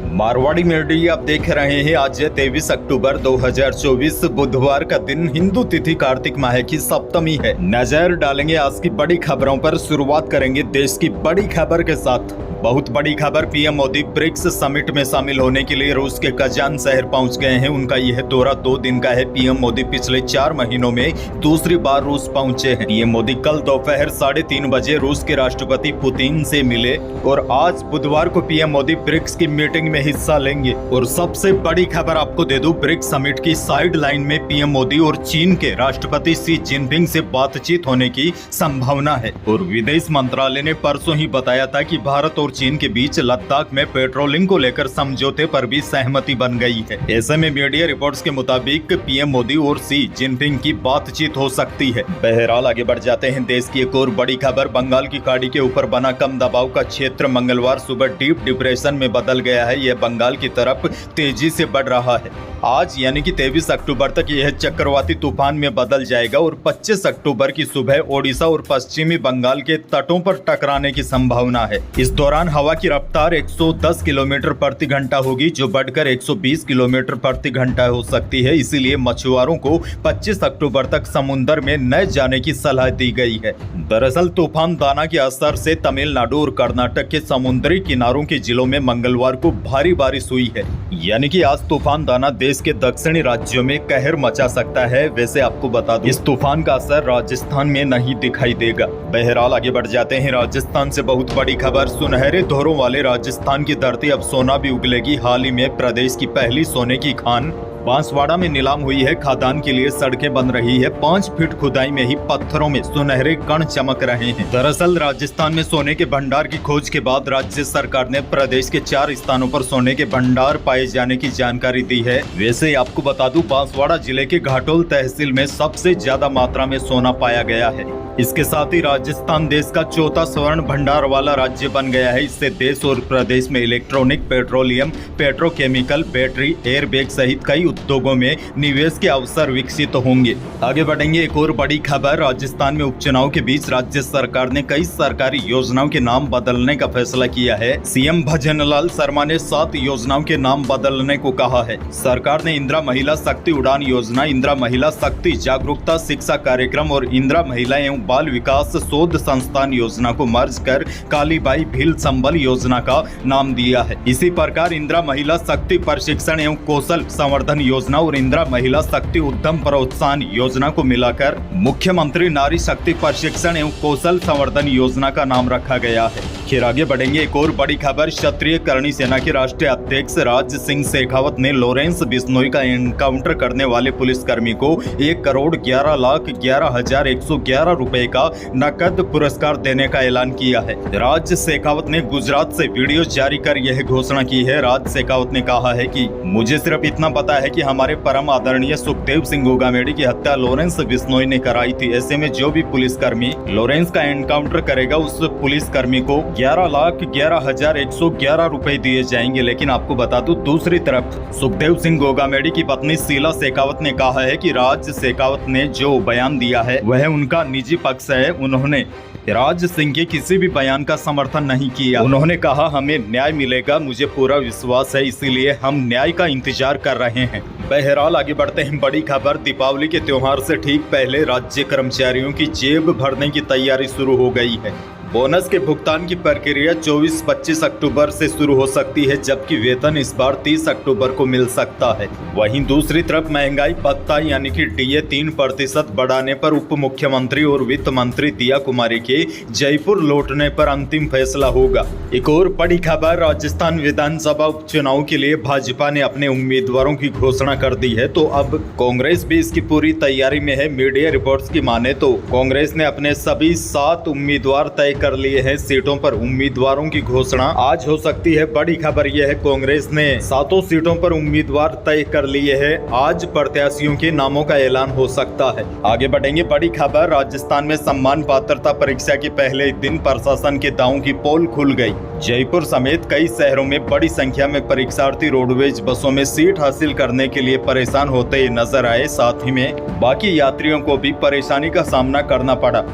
Marwari media आप देख रहे हैं। आज 23 अक्टूबर 2024 बुधवार का दिन, हिंदू तिथि कार्तिक माह की सप्तमी है। नजर डालेंगे आज की बड़ी खबरों पर। शुरुआत करेंगे देश की बड़ी खबर के साथ। बहुत बड़ी खबर, पीएम मोदी ब्रिक्स समिट में शामिल होने के लिए रूस के कजान शहर पहुंच गए हैं। उनका यह दौरा 2 दिन का है। पीएम मोदी पिछले 4 महीनों में दूसरी बार रूस पहुंचे हैं। पीएम मोदी कल दोपहर 3:30 बजे रूस के राष्ट्रपति पुतिन से मिले और आज बुधवार को पीएम मोदी ब्रिक्स की मीटिंग में हिस्सा लेंगे। और सबसे बड़ी खबर आपको दे दूं, ब्रिक्स समिट की साइड लाइन में पीएम मोदी और चीन के राष्ट्रपति शी जिनपिंग से बातचीत होने की संभावना है। और विदेश मंत्रालय ने परसों ही बताया था कि भारत और चीन के बीच लद्दाख में पेट्रोलिंग को लेकर समझौते पर भी सहमति बन गई है। ऐसे में मीडिया रिपोर्ट्स के मुताबिक पीएम मोदी और शी जिनपिंग की बातचीत हो सकती है। बहरहाल आगे बढ़ जाते हैं। देश की एक और बड़ी खबर, बंगाल की खाड़ी के ऊपर बना कम दबाव का क्षेत्र मंगलवार सुबह डीप डिप्रेशन में बदल गया है। यह बंगाल की तरफ तेजी से बढ़ रहा है। आज यानी कि 23 अक्टूबर तक यह चक्रवाती तूफान में बदल जाएगा और 25 अक्टूबर की सुबह ओडिशा और पश्चिमी बंगाल के तटों पर टकराने की संभावना है। इस दौरान हवा की रफ्तार 110 किलोमीटर प्रति घंटा होगी, जो बढ़कर 120 किलोमीटर प्रति घंटा हो सकती है। इसीलिए मछुआरों को 25 अक्टूबर तक समुद्र में न जाने की सलाह दी गई है। दरअसल तूफान दाना के असर से तमिलनाडु और कर्नाटक के समुद्री किनारों के जिलों में मंगलवार को भारी बारिश हुई है। यानी कि आज तूफान दाना देश के दक्षिणी राज्यों में कहर मचा सकता है। वैसे आपको बता दूं, इस तूफान का असर राजस्थान में नहीं दिखाई देगा। बहरहाल आगे बढ़ जाते हैं। राजस्थान से बहुत बड़ी खबर, सुनहरे धोरों वाले राजस्थान की धरती अब सोना भी उगलेगी। हाल ही में प्रदेश की पहली सोने की खान बांसवाड़ा में नीलाम हुई है। खदान के लिए सड़कें बन रही है। 5 फीट खुदाई में ही पत्थरों में सुनहरे कण चमक रहे हैं। दरअसल राजस्थान में सोने के भंडार की खोज के बाद राज्य सरकार ने प्रदेश के 4 स्थानों पर सोने के भंडार पाए जाने की जानकारी दी है। वैसे आपको बता दूं, बांसवाड़ा जिले के घाटोल तहसील में सबसे ज्यादा मात्रा में सोना पाया गया है। इसके साथ ही राजस्थान देश का 4था स्वर्ण भंडार वाला राज्य बन गया है। इससे देश और प्रदेश में electronic, petroleum, petrochemical, battery, airbag सहित कई उद्योगों में निवेश के अवसर विकसित होंगे। आगे बढ़ेंगे। एक और बड़ी खबर, राजस्थान में उपचुनाव के बीच राज्य सरकार ने कई सरकारी योजनाओं के नाम बदलने का फैसला किया है। सीएम भजनलाल शर्मा ने 7 योजनाओं के नाम बदलने को कहा है। सरकार ने इंदिरा महिला शक्ति उड़ान योजना, इंदिरा महिला शक्ति जागरूकता शिक्षा कार्यक्रम और इंदिरा महिला एवं बाल विकास शोध संस्थान योजना को मर्ज कर कालीबाई भील संबल योजना का नाम दिया है। इसी प्रकार इंदिरा महिला शक्ति प्रशिक्षण एवं कौशल संवर्धन योजना और इंदिरा महिला शक्ति उद्यम प्रोत्साहन योजना को मिलाकर मुख्यमंत्री नारी शक्ति प्रशिक्षण एवं कौशल संवर्धन योजना का नाम रखा गया है। फिर आगे बढ़ेंगे। एक और बड़ी खबर, क्षत्रिय करणी सेना के राष्ट्रीय अध्यक्ष राज सिंह शेखावत ने लॉरेंस बिश्नोई का एनकाउंटर करने वाले पुलिसकर्मी को 1,11,11,111 रुपए का नकद पुरस्कार देने का ऐलान किया है। राज शेखावत ने गुजरात से वीडियो जारी कर यह घोषणा की है। राज शेखावत ने कहा है कि मुझे सिर्फ इतना पता है कि हमारे परम आदरणीय सुखदेव सिंह गोगामेडी की हत्या लॉरेंस बिश्नोई ने कराई थी। ऐसे में जो भी पुलिसकर्मी लॉरेंस का एनकाउंटर करेगा उस पुलिसकर्मी को 11,11,111 रुपए दिए जाएंगे। लेकिन आपको बता दूं, दूसरी तरफ सुखदेव सिंह गोगामेडी की पत्नी शीला शेखावत ने कहा है कि राज शेखावत ने जो बयान दिया है वह उनका निजी पक्ष है। उन्होंने राज सिंह के किसी भी बयान का समर्थन नहीं किया। उन्होंने कहा, हमें न्याय मिलेगा, मुझे पूरा विश्वास है, इसीलिए हम न्याय का इंतजार कर रहे हैं। बहरहाल आगे बढ़ते हैं। बड़ी खबर, दीपावली के त्योहार से ठीक पहले राज्य कर्मचारियों की जेब भरने की तैयारी शुरू हो गई है। बोनस के भुगतान की प्रक्रिया 24-25 अक्टूबर से शुरू हो सकती है, जबकि वेतन इस बार 30 अक्टूबर को मिल सकता है। वहीं दूसरी तरफ महंगाई भत्ता यानी कि डीए 3% बढ़ाने पर उप मुख्यमंत्री और वित्त मंत्री दिया कुमारी के जयपुर लौटने पर अंतिम फैसला होगा। एक और बड़ी खबर, राजस्थान विधानसभा उपचुनाव के लिए भाजपा ने अपने उम्मीदवारों की घोषणा कर दी है, तो अब कांग्रेस भी इसकी पूरी तैयारी में है। मीडिया रिपोर्ट्स की माने तो कांग्रेस ने अपने सभी 7 उम्मीदवार तय कर लिए हैं। सीटों पर उम्मीदवारों की घोषणा आज हो सकती है। बड़ी खबर यह है, कांग्रेस ने 7 सीटों पर उम्मीदवार तय कर लिए हैं। आज प्रत्याशियों के नामों का ऐलान हो सकता है। आगे बढ़ेंगे। बड़ी खबर, राजस्थान में सम्मान पात्रता परीक्षा के पहले दिन प्रशासन के दांव की पोल खुल गई। जयपुर समेत कई शहरों में बड़ी संख्या में परीक्षार्थी रोडवेज बसों में सीट हासिल करने के लिए परेशान होते नजर आए। साथ ही में बाकी यात्रियों को भी परेशानी का सामना करना पड़ा।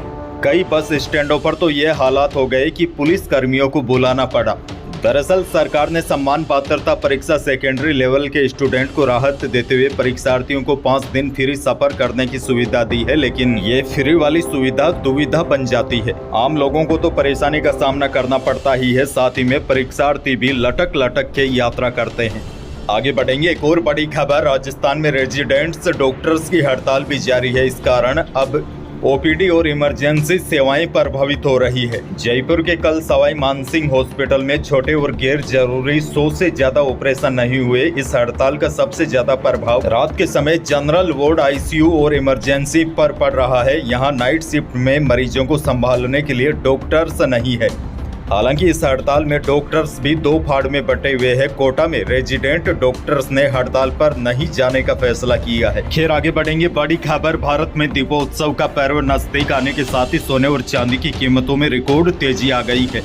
कई बस स्टैंडों पर तो ये हालात हो गए कि पुलिस कर्मियों को बुलाना पड़ा। दरअसल सरकार ने सम्मान पात्रता परीक्षा सेकेंडरी लेवल के स्टूडेंट को राहत देते हुए परीक्षार्थियों को 5 दिन फ्री सफर करने की सुविधा दी है, लेकिन ये फ्री वाली सुविधा दुविधा बन जाती है। आम लोगों को तो परेशानी का सामना करना पड़ता ही है, साथ ही में परीक्षार्थी भी लटक लटक के यात्रा करते हैं। आगे बढ़ेंगे, एक और बड़ी खबर। राजस्थान में रेजिडेंट्स डॉक्टर्स की हड़ताल भी जारी है। इस कारण अब ओपीडी और इमरजेंसी सेवाएं प्रभावित हो रही है। जयपुर के कल सवाई मानसिंह हॉस्पिटल में छोटे और गैर जरूरी 100 से ज्यादा ऑपरेशन नहीं हुए। इस हड़ताल का सबसे ज्यादा प्रभाव रात के समय जनरल वार्ड, आईसीयू और इमरजेंसी पर पड़ रहा है। यहाँ नाइट शिफ्ट में मरीजों को संभालने के लिए डॉक्टर्स नहीं है। हालांकि इस हड़ताल में डॉक्टर्स भी दो फाड़ में बटे हुए हैं। कोटा में रेजिडेंट डॉक्टर्स ने हड़ताल पर नहीं जाने का फैसला किया है। खैर आगे बढ़ेंगे, बड़ी खबर। भारत में दीपोत्सव का पर्व नजदीक आने के साथ ही सोने और चांदी की कीमतों में रिकॉर्ड तेजी आ गई है।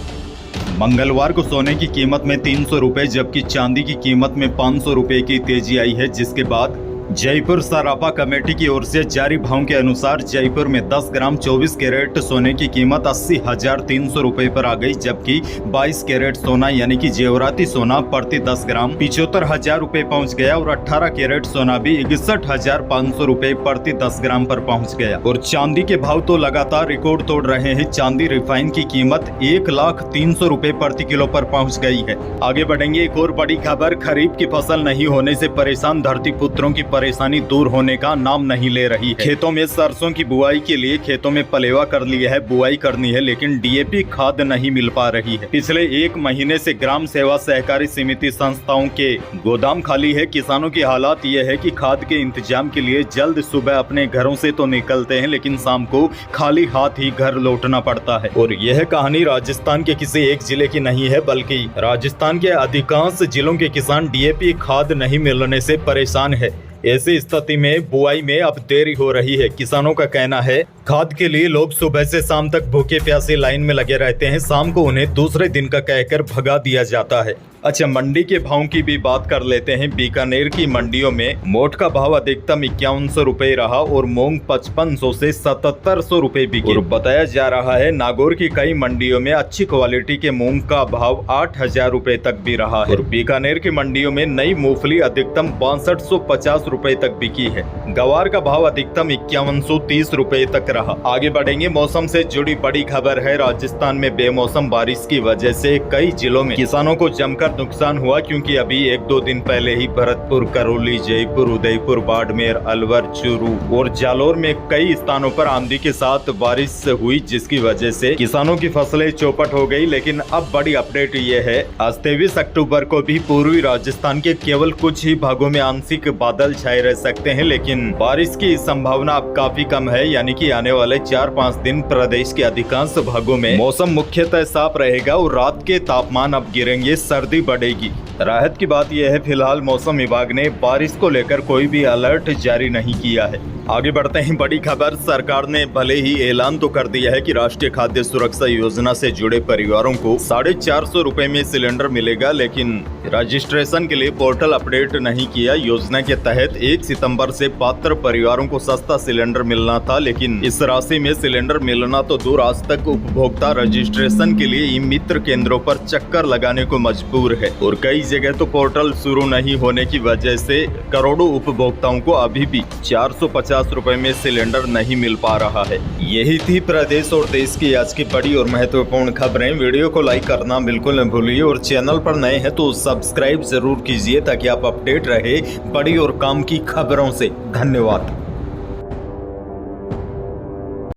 मंगलवार को सोने की कीमत में 300 रुपए जबकि चांदी की कीमत में 500 रुपए की तेजी आई है, जिसके बाद जयपुर सराफा कमेटी की ओर से जारी भाव के अनुसार जयपुर में 10 ग्राम 24 कैरेट सोने की कीमत 80,300 रुपए पर आ गई, जबकि 22 कैरेट सोना यानी कि जेवराती सोना प्रति 10 ग्राम 75,000 रुपए पहुंच गया और 18 कैरेट सोना भी 61,500 रुपए प्रति 10 ग्राम पर पहुंच गया। और चांदी के भाव तो लगातार रिकॉर्ड तोड़ रहे हैं। चांदी रिफाइन की कीमत 1,03,000 रुपए प्रति किलो पर पहुँच गई है। आगे बढ़ेंगे, एक और बड़ी खबर। खरीफ की फसल नहीं होने से परेशान धरती पुत्रों की परेशानी दूर होने का नाम नहीं ले रही है। खेतों में सरसों की बुआई के लिए खेतों में पलेवा कर लिया है, बुआई करनी है, लेकिन डीएपी खाद नहीं मिल पा रही है। पिछले 1 महीने से ग्राम सेवा सहकारी समिति संस्थाओं के गोदाम खाली है। किसानों की हालात ये है कि खाद के इंतजाम के लिए जल्द सुबह अपने घरों से तो निकलते हैं, लेकिन शाम को खाली हाथ ही घर लौटना पड़ता है। और यह कहानी राजस्थान के किसी एक जिले की नहीं है, बल्कि राजस्थान के अधिकांश जिलों के किसान डीएपी खाद नहीं मिलने से परेशान है। ऐसी स्थिति में बुआई में अब देरी हो रही है। किसानों का कहना है खाद के लिए लोग सुबह से शाम तक भूखे प्यासे लाइन में लगे रहते हैं। शाम को उन्हें दूसरे दिन का कहकर भगा दिया जाता है। अच्छा, मंडी के भाव की भी बात कर लेते हैं। बीकानेर की मंडियों में मोठ का भाव अधिकतम 5100 रुपए रहा और मूंग 5500 से 7700 रुपए बिके। और बताया जा रहा है नागौर की कई मंडियों में अच्छी क्वालिटी के मूंग का भाव 8000 रुपए तक भी रहा है। और बीकानेर की मंडियों में नई मूंगफली अधिकतम 6250 रुपए तक बिकी है। गवार का भाव अधिकतम 5130 रुपए तक रहा। आगे बढ़ेंगे, मौसम से जुड़ी बड़ी खबर है। राजस्थान में बेमौसम बारिश की वजह से कई जिलों में किसानों को जमकर नुकसान हुआ, क्योंकि अभी 1-2 दिन पहले ही भरतपुर, करौली, जयपुर, उदयपुर, बाड़मेर, अलवर, चूरू और जालोर में कई स्थानों पर आंधी के साथ बारिश हुई, जिसकी वजह से किसानों की फसलें चौपट हो गई। लेकिन अब बड़ी अपडेट ये है, आज 23 अक्टूबर को भी पूर्वी राजस्थान के केवल कुछ ही भागों में आंशिक बादल छाए रह सकते हैं, लेकिन बारिश की संभावना अब काफी कम है। यानी कि आने वाले 4-5 दिन प्रदेश के अधिकांश भागों में मौसम मुख्यतः साफ रहेगा और रात के तापमान अब गिरेंगे, सर्दी बढ़ेगी। राहत की बात यह है, फिलहाल मौसम विभाग ने बारिश को लेकर कोई भी अलर्ट जारी नहीं किया है। आगे बढ़ते हैं, बड़ी खबर। सरकार ने भले ही ऐलान तो कर दिया है कि राष्ट्रीय खाद्य सुरक्षा योजना से जुड़े परिवारों को 450 रुपए में सिलेंडर मिलेगा, लेकिन रजिस्ट्रेशन के लिए पोर्टल अपडेट नहीं किया। योजना के तहत 1 सितंबर से पात्र परिवारों को सस्ता सिलेंडर मिलना था, लेकिन इस राशि में सिलेंडर मिलना तो दूर, आज तक उपभोक्ता रजिस्ट्रेशन के लिए ई मित्र केंद्रों पर चक्कर लगाने को मजबूर है। और कई जगह तो पोर्टल शुरू नहीं होने की वजह से करोड़ों उपभोक्ताओं को अभी भी 450 रुपए में सिलेंडर नहीं मिल पा रहा है। यही थी प्रदेश और देश की आज की बड़ी और महत्वपूर्ण खबरें। वीडियो को लाइक करना बिल्कुल न भूलिए और चैनल पर नए हैं तो सब्सक्राइब जरूर कीजिए ताकि आप अपडेट रहे बड़ी और काम की खबरों से। धन्यवाद।